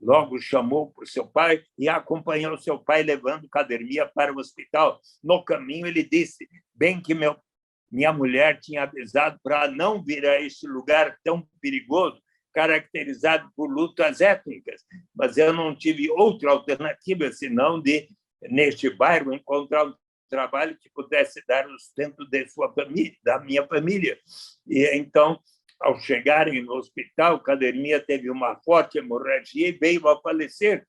logo chamou por seu pai e acompanhou seu pai levando Cadermia para o hospital. No caminho, ele disse: bem que minha mulher tinha avisado para não vir a este lugar tão perigoso, caracterizado por lutas étnicas, mas eu não tive outra alternativa senão de, neste bairro, encontrar um trabalho que pudesse dar o sustento de sua família, da minha família. E então, ao chegarem no hospital, Cadermia teve uma forte hemorragia e veio a falecer.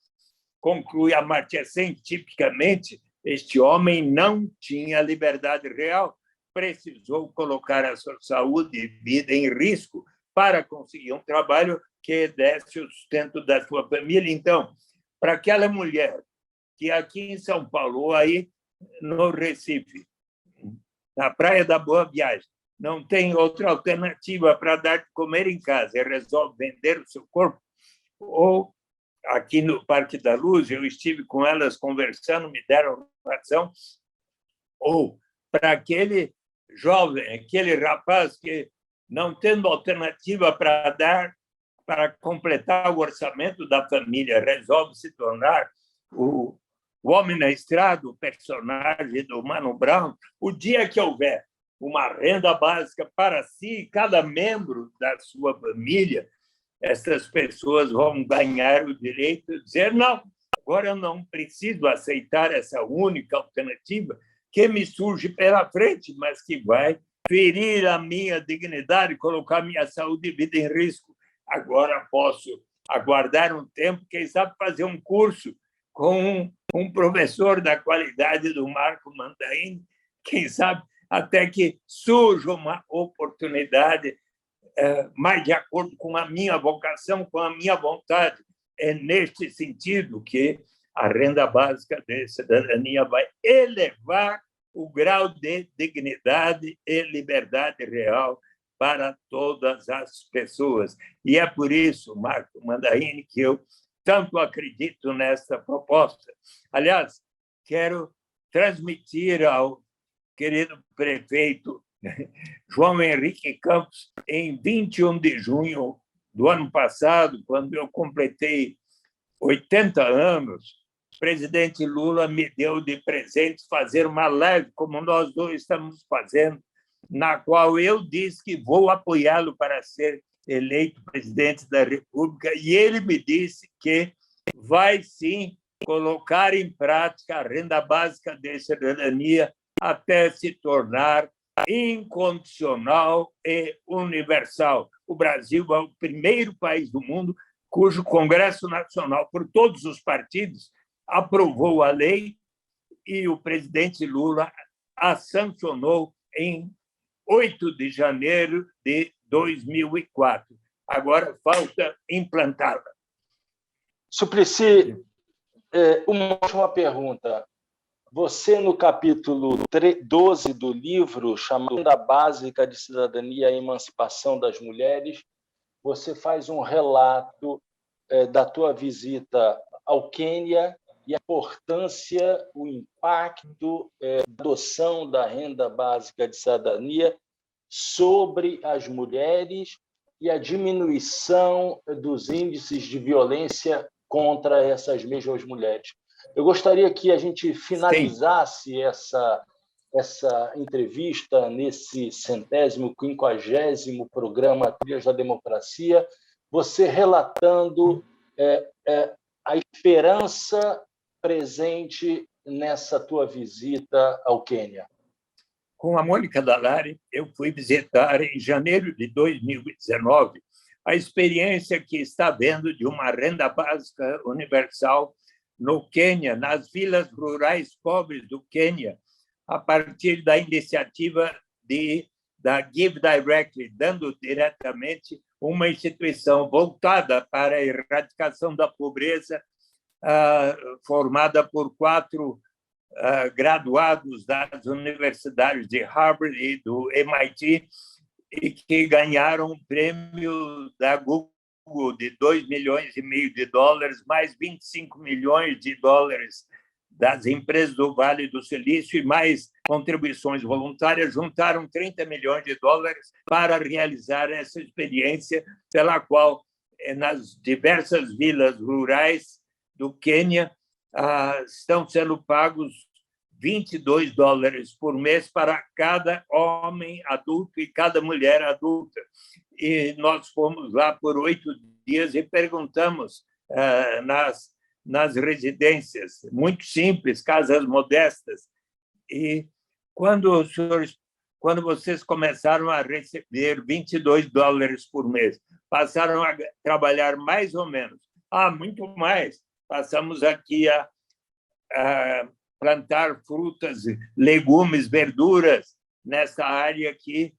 Conclui Amartya Sen: tipicamente, este homem não tinha liberdade real, precisou colocar a sua saúde e vida em risco para conseguir um trabalho que desse o sustento da sua família. Então, para aquela mulher que aqui em São Paulo, ou aí no Recife, na Praia da Boa Viagem, não tem outra alternativa para dar de comer em casa e resolve vender o seu corpo, ou aqui no Parque da Luz, eu estive com elas conversando, me deram razão, ou para aquele jovem, aquele rapaz que, não tendo alternativa para dar, para completar o orçamento da família, resolve se tornar o homem na estrada, o personagem do Mano Brown, o dia que houver uma renda básica para si e cada membro da sua família, essas pessoas vão ganhar o direito de dizer: não, agora eu não preciso aceitar essa única alternativa que me surge pela frente, mas que vai ferir a minha dignidade, colocar minha saúde e vida em risco. Agora posso aguardar um tempo, quem sabe fazer um curso com um professor da qualidade do Marco Mandaini, quem sabe até que surja uma oportunidade mais de acordo com a minha vocação, com a minha vontade. É neste sentido que a renda básica de cidadania vai elevar o grau de dignidade e liberdade real para todas as pessoas. E é por isso, Marco Mandaini, que eu tanto acredito nesta proposta. Aliás, quero transmitir ao querido prefeito João Henrique Campos, em 21 de junho do ano passado, quando eu completei 80 anos, o presidente Lula me deu de presente fazer uma live, como nós dois estamos fazendo, na qual eu disse que vou apoiá-lo para ser eleito presidente da República, e ele me disse que vai, sim, colocar em prática a renda básica de cidadania até se tornar incondicional e universal. O Brasil é o primeiro país do mundo cujo Congresso Nacional, por todos os partidos, aprovou a lei e o presidente Lula a sancionou em 8 de janeiro de 2004. Agora falta implantá-la. Suplicy, uma última pergunta. Você, no capítulo 12 do livro, chamado Renda Básica de Cidadania e Emancipação das Mulheres, você faz um relato da tua visita ao Quênia e a importância, o impacto da adoção da renda básica de cidadania sobre as mulheres e a diminuição dos índices de violência contra essas mesmas mulheres. Eu gostaria que a gente finalizasse essa entrevista nesse 150º programa Trilhas da Democracia, você relatando a esperança presente nessa tua visita ao Quênia. Com a Mônica Dallari, eu fui visitar, em janeiro de 2019, a experiência que está havendo de uma renda básica universal no Quênia, nas vilas rurais pobres do Quênia, a partir da iniciativa da Give Directly, dando diretamente uma instituição voltada para a erradicação da pobreza, formada por 4 graduados das universidades de Harvard e do MIT, e que ganharam um prêmio da Google de $2,5 milhões, mais $25 milhões das empresas do Vale do Silício e mais contribuições voluntárias, juntaram $30 milhões para realizar essa experiência, pela qual, nas diversas vilas rurais do Quênia, estão sendo pagos $22 por mês para cada homem adulto e cada mulher adulta. E nós fomos lá por 8 dias e perguntamos nas residências, muito simples, casas modestas. E quando vocês começaram a receber $22 por mês, passaram a trabalhar mais ou menos? Muito mais. Passamos aqui a plantar frutas, legumes, verduras nessa área aqui,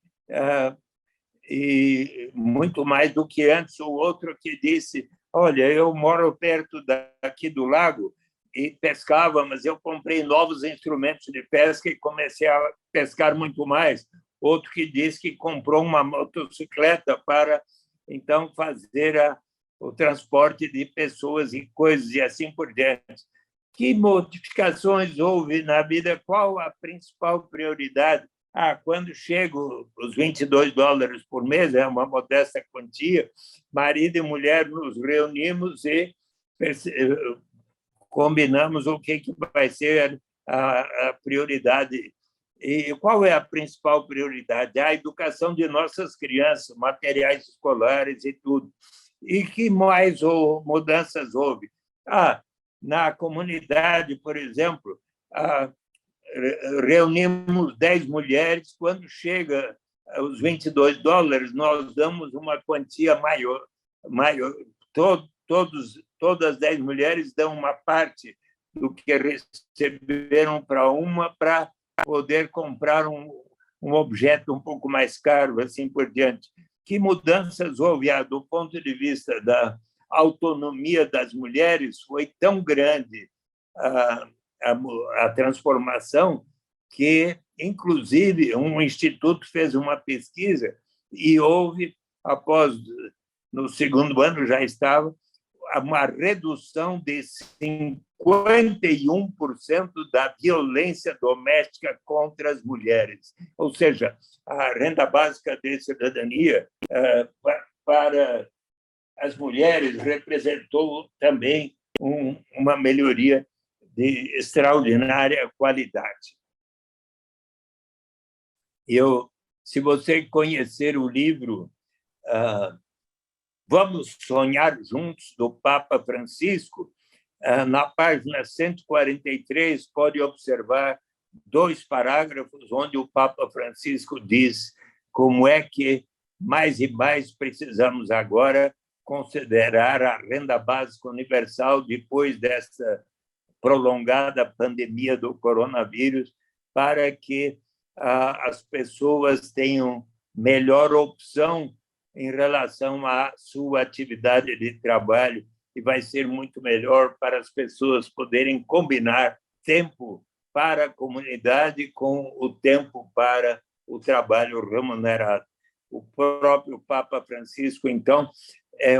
e muito mais do que antes. O outro que disse: olha, eu moro perto daqui do lago e pescava, mas eu comprei novos instrumentos de pesca e comecei a pescar muito mais. Outro que disse que comprou uma motocicleta para, então, fazer o transporte de pessoas e coisas e assim por diante. Que modificações houve na vida? Qual a principal prioridade? quando chegam os $22 por mês, é uma modesta quantia, marido e mulher nos reunimos e combinamos o que vai ser a prioridade. E qual é a principal prioridade? A educação de nossas crianças, materiais escolares e tudo. E que mais mudanças houve? Na comunidade, por exemplo, reunimos 10 mulheres, quando chega os $22, nós damos uma quantia maior. Todas as 10 mulheres dão uma parte do que receberam para poder comprar um objeto um pouco mais caro, assim por diante. Que mudanças houve? Do ponto de vista da autonomia das mulheres, foi tão grande a transformação que, inclusive, um instituto fez uma pesquisa e houve, no segundo ano já estava, uma redução de 51% da violência doméstica contra as mulheres. Ou seja, a renda básica de cidadania para as mulheres representou também uma melhoria de extraordinária qualidade. Se você conhecer o livro Vamos Sonhar Juntos, do Papa Francisco, na página 143, pode observar 2 parágrafos onde o Papa Francisco diz como é que mais e mais precisamos agora considerar a renda básica universal depois dessa prolongada pandemia do coronavírus, para que as pessoas tenham melhor opção em relação à sua atividade de trabalho, e vai ser muito melhor para as pessoas poderem combinar tempo para a comunidade com o tempo para o trabalho remunerado. O próprio Papa Francisco, então, é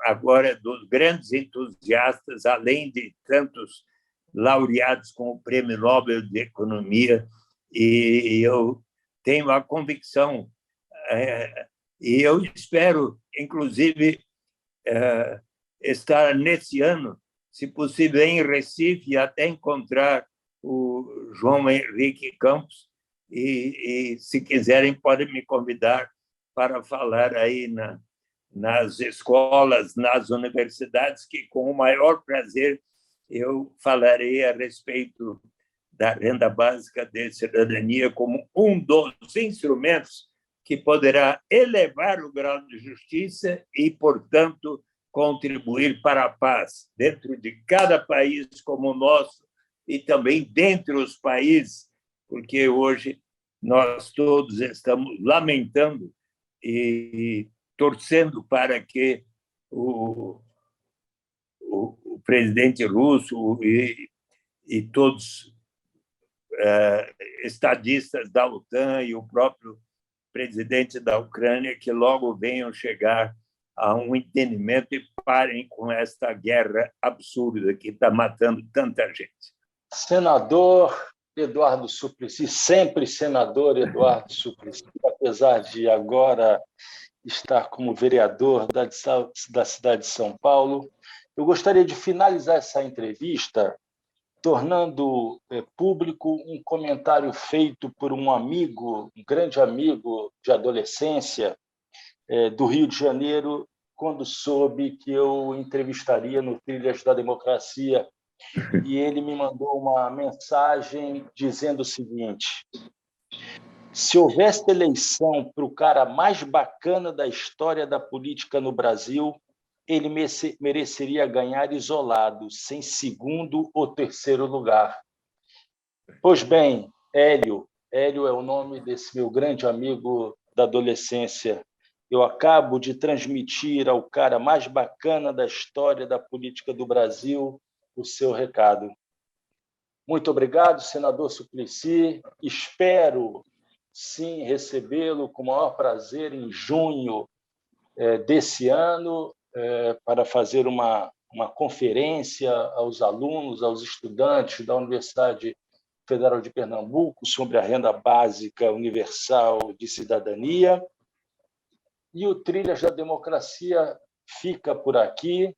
agora dos grandes entusiastas, além de tantos laureados com o Prêmio Nobel de Economia, e eu tenho a convicção, e eu espero, inclusive, estar nesse ano, se possível, em Recife, e até encontrar o João Henrique Campos, e se quiserem, podem me convidar para falar aí nas escolas, nas universidades, que, com o maior prazer, eu falarei a respeito da renda básica de cidadania como um dos instrumentos que poderá elevar o grau de justiça e, portanto, contribuir para a paz dentro de cada país como o nosso e também dentre os países, porque hoje nós todos estamos lamentando e torcendo para que o presidente russo e todos estadistas da OTAN e o próprio presidente da Ucrânia que logo venham chegar a um entendimento e parem com esta guerra absurda que está matando tanta gente. Senador Eduardo Suplicy, sempre senador Eduardo Suplicy, apesar de agora estar como vereador da cidade de São Paulo, eu gostaria de finalizar essa entrevista tornando público um comentário feito por um amigo, um grande amigo de adolescência do Rio de Janeiro, quando soube que eu entrevistaria no Trilhas da Democracia, e ele me mandou uma mensagem dizendo o seguinte: se houvesse eleição para o cara mais bacana da história da política no Brasil, ele mereceria ganhar isolado, sem segundo ou terceiro lugar. Pois bem, Hélio é o nome desse meu grande amigo da adolescência. Eu acabo de transmitir ao cara mais bacana da história da política do Brasil o seu recado. Muito obrigado, senador Suplicy. Espero, sim, recebê-lo com o maior prazer em junho desse ano, para fazer uma conferência aos alunos, aos estudantes da Universidade Federal de Pernambuco sobre a Renda Básica Universal de Cidadania. E o Trilhas da Democracia fica por aqui,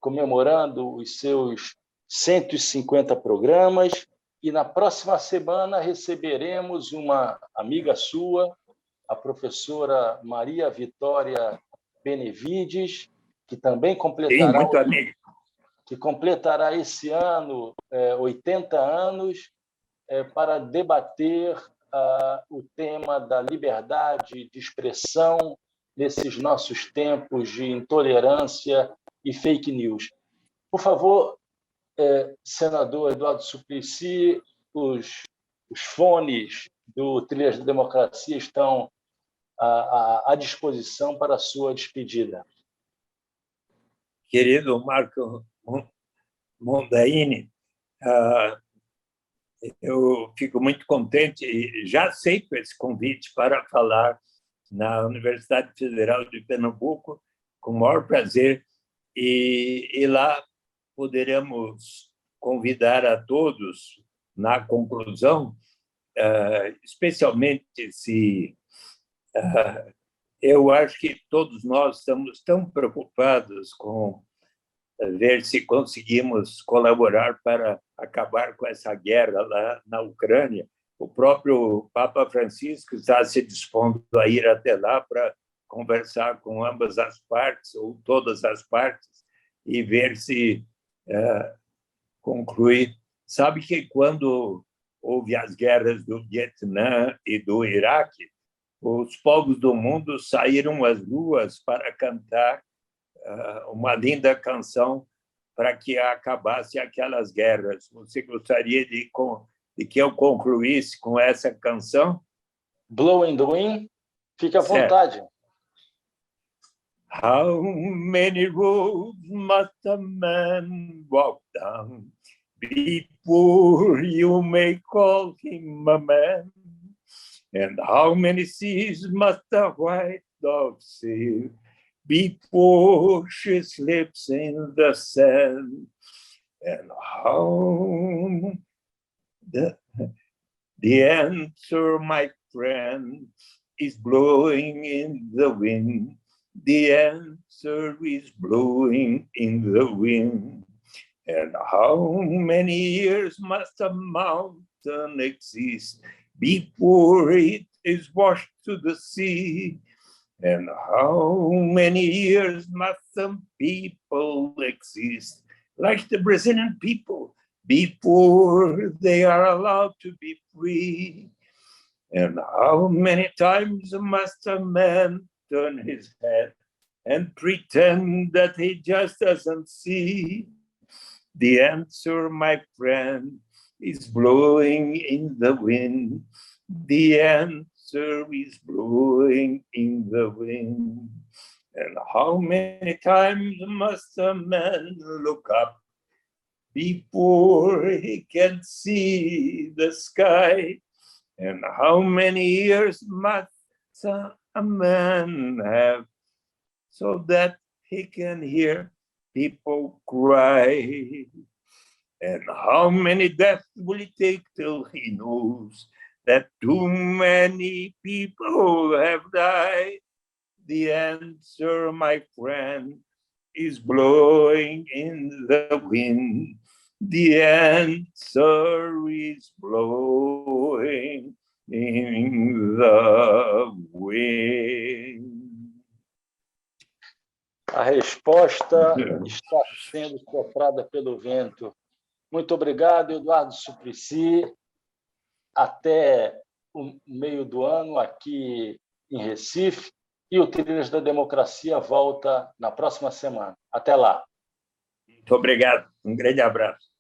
comemorando os seus 150 programas. E na próxima semana receberemos uma amiga sua, a professora Maria Vitória Benevides, que também Sim, muito amigo. que completará esse ano 80 anos, para debater o tema da liberdade de expressão nesses nossos tempos de intolerância e fake news. Por favor, senador Eduardo Suplicy, os fones do Trilhas da Democracia estão à disposição para a sua despedida. Querido Marco Mondaini, eu fico muito contente e já aceito esse convite para falar na Universidade Federal de Pernambuco, com o maior prazer, e lá poderemos convidar a todos, na conclusão, especialmente se eu acho que todos nós estamos tão preocupados com ver se conseguimos colaborar para acabar com essa guerra lá na Ucrânia. O próprio Papa Francisco está se dispondo a ir até lá para conversar com ambas as partes, ou todas as partes, e ver se conclui. Sabe que quando houve as guerras do Vietnã e do Iraque, os povos do mundo saíram às ruas para cantar uma linda canção para que acabasse aquelas guerras. Você gostaria de que eu concluísse com essa canção? Blowing the Wind, fique à vontade. How many roads must a man walk down before you may call him a man? And how many seas must a white dog sail before she slips in the sand? And how the answer, my friend, is blowing in the wind. The answer is blowing in the wind. And how many years must a mountain exist before it is washed to the sea? And how many years must some people exist, like the Brazilian people, before they are allowed to be free? And how many times must a man turn his head and pretend that he just doesn't see? The answer, my friend, is blowing in the wind. The answer is blowing in the wind. And how many times must a man look up before he can see the sky? And how many years must a man have so that he can hear people cry? And how many deaths will it take till he knows that too many people have died? The answer, my friend, is blowing in the wind. The answer is blowing in the wind. A resposta está sendo soprada pelo vento. Muito obrigado, Eduardo Suplicy. Até o meio do ano aqui em Recife. E o Trilhas da Democracia volta na próxima semana. Até lá. Muito obrigado. Um grande abraço.